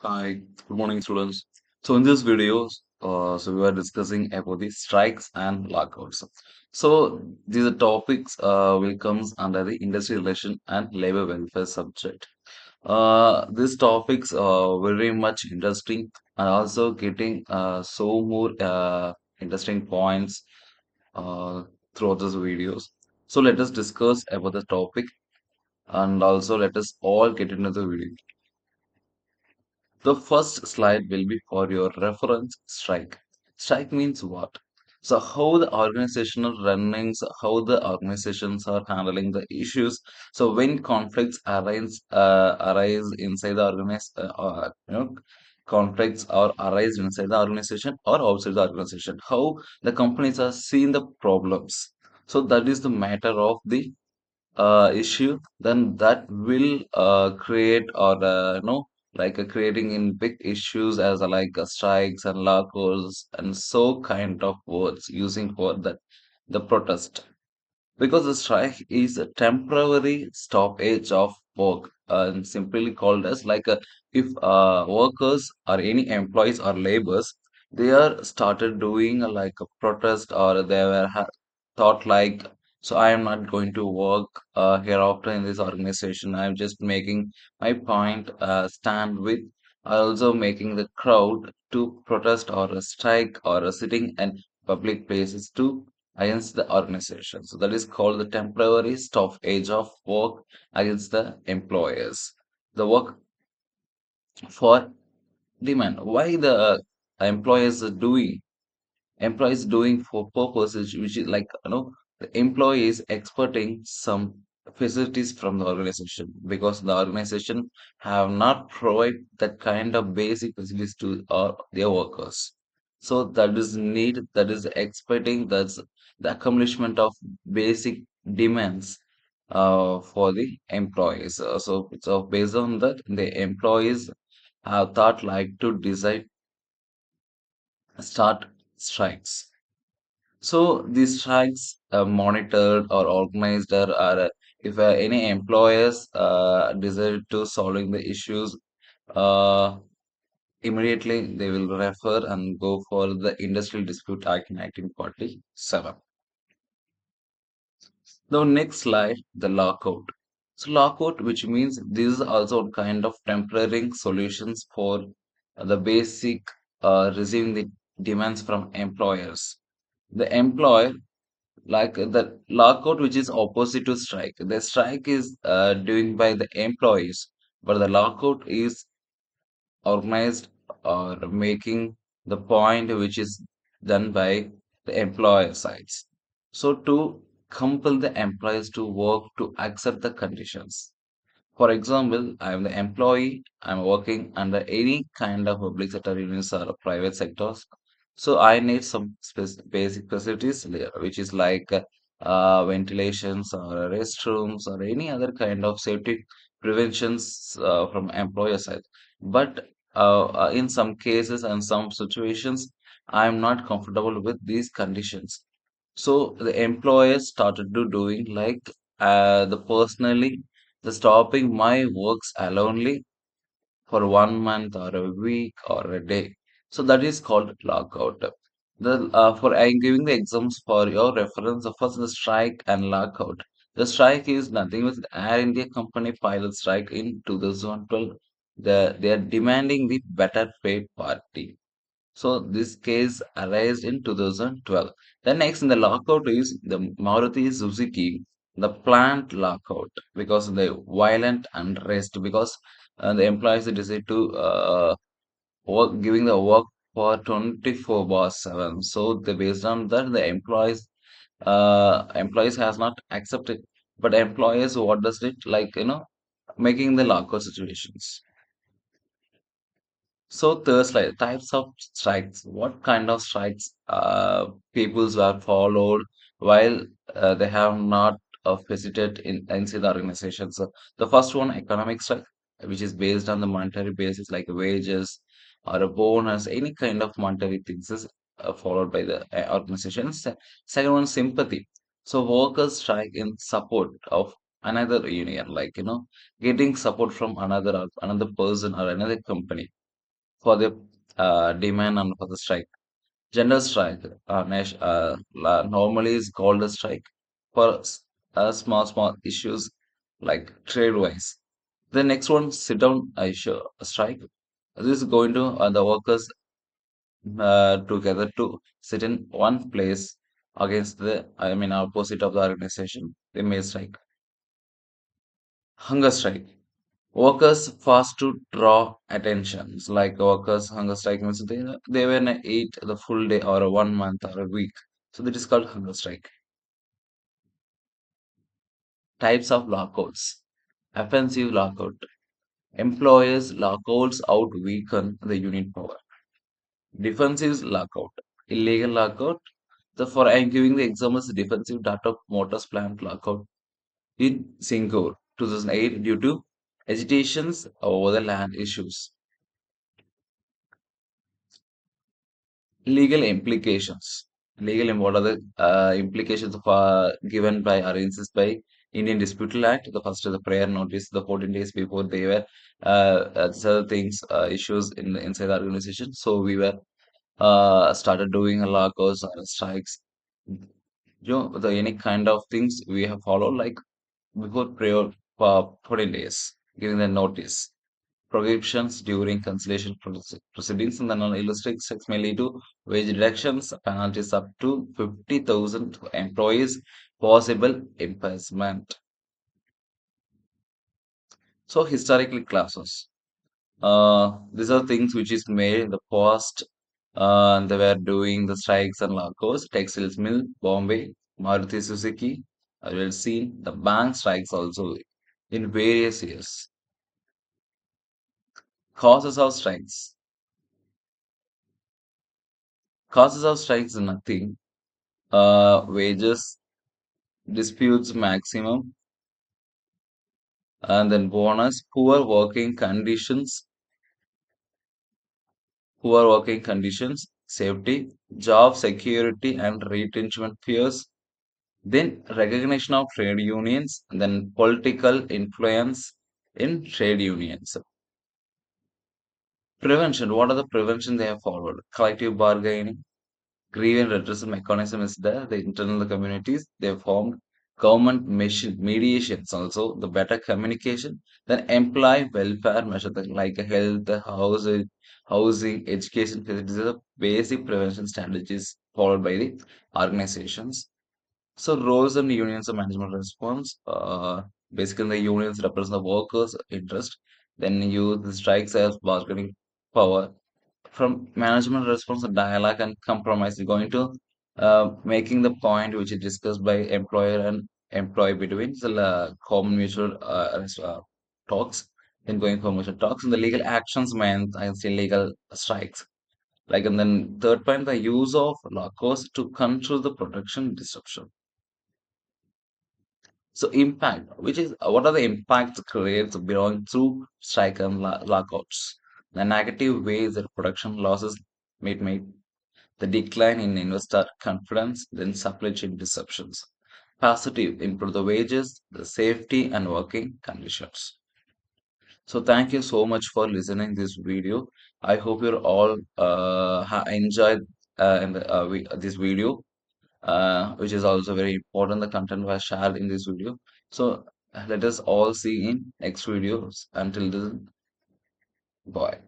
Hi, good morning, students. So in this video, we are discussing about the strikes and lockouts. So these topics will comes under the industry relation and labor welfare subject. These topics are very much interesting and also getting so more interesting points uh, throughout these videos. So let us discuss about the topic and also let us all get into the video. The first slide will be for your reference strike. Strike means what? So how the organizational runnings, how the organizations are handling the issues. So when conflicts arise inside the conflicts are arise inside the organization or outside the organization. How the companies are seeing the problems. So that is the matter of the issue, then that will create or creating in big issues as strikes and lockouts and so kind of words using for the protest, because the strike is a temporary stoppage of work and simply called as if workers or any employees or laborers, they are started doing like a protest or they were thought like, so I am not going to work hereafter in this organization, I am just making my point stand with, also making the crowd to protest or a strike or a sitting in public places to against the organization. So that is called the temporary stoppage of work against the employers. The work for demand. Why the employers are doing for purposes which is the employee is expecting some facilities from the organization because the organization have not provided that kind of basic facilities to their workers, so that is need, that is expecting, that's the accomplishment of basic demands for the employees. So based on that, the employees have thought like to decide start strikes. So these strikes are monitored or organized, or if any employers decide to solving the issues, uh, immediately they will refer and go for the Industrial Dispute Act in 1947. The next slide, the lockout. So lockout, which means this is also a kind of temporary solutions for the basic receiving the demands from employers. The employer, like the lockout, which is opposite to strike, the strike is doing by the employees, but the lockout is organized or making the point which is done by the employer sides, so to compel the employees to work to accept the conditions. For example, I am the employee, I'm working under any kind of public sector units or private sectors. So I need some basic facilities which is ventilations or restrooms or any other kind of safety preventions from employer side. But in some cases and some situations, I am not comfortable with these conditions. So the employers started to doing the personally the stopping my works alonely for 1 month or a week or a day. So that is called lockout. The for I'm giving the examples for your reference. The first, the strike and lockout. The strike is nothing but the Air India company pilot strike in 2012. They are demanding the better pay party. So this case arose in 2012. The next in the lockout is the Maruti Suzuki, the plant lockout, because of the violent unrest, because the employees decide to work, giving the work for 24 bar 7. So the based on that, the employees has not accepted, but employers what does it making the lockout situations. So third slide, types of strikes. What kind of strikes peoples were followed while they have not visited in inside the organization. So the first one, economic strike, which is based on the monetary basis like wages or a bonus, any kind of monetary things is followed by the organizations. Second one, sympathy. So workers strike in support of another union, getting support from another person or another company. for the demand and for the strike. General strike normally is called a strike for small issues like trade wise. The next one, sit down issue strike. This is going to the workers together to sit in one place against the, I mean, opposite of the organization. They may strike. Hunger strike. Workers fast to draw attentions. Like workers hunger strike means they will eat the full day or a 1 month or a week. So that is called hunger strike. Types of lockouts. Offensive lockout. Employers lockouts out weaken the unit power. Defensive lockout. Illegal lockout. So for I am giving the examples defensive data motors plant lockout in Singapore 2008 due to agitations over the land issues. Legal implications. What are the implications of, given by arrangements by Indian Disputal Act? The first is the prior notice, the 14 days before they were other things, issues in inside the organization. So we were started doing a lockouts or strikes. The any kind of things we have followed like before prior 14 days, giving the notice prohibitions during conciliation proceedings and then on illustrated sex may lead to wage reductions, penalties up to 50,000 to employees, possible imprisonment. So historically classes. These are things which is made in the past. They were doing the strikes and lockouts. Textiles mill, Bombay, Maruti Suzuki. I will see the bank strikes also in various years. Causes of strikes. Causes of strikes is nothing. Wages disputes maximum, and then bonus, poor working conditions, safety, job security and retention fears, then recognition of trade unions, then political influence in trade unions. Prevention, what are the prevention they have followed? Collective bargaining, grievance redressal mechanism is there. The internal communities they formed government mediations also the better communication. Then employee welfare measures like health, housing, education facilities are the basic prevention strategies followed by the organizations. So roles and unions of management response. Basically, the unions represent the workers' interest. Then use the strikes as bargaining power from management response dialogue and compromise going to making the point which is discussed by employer and employee between the common mutual talks, then going for mutual talks and the legal actions meant I say legal strikes like and then third point the use of lockouts to control the production disruption. So impact, which is what are the impacts created belonging through strike and lockouts? The negative ways that production losses made the decline in investor confidence, then supply chain disruptions. Positive, improve the wages, the safety and working conditions. So thank you so much for listening this video. I hope you're all enjoyed this video, which is also very important. The content was shared in this video. So let us all see in next videos. Until then, bye.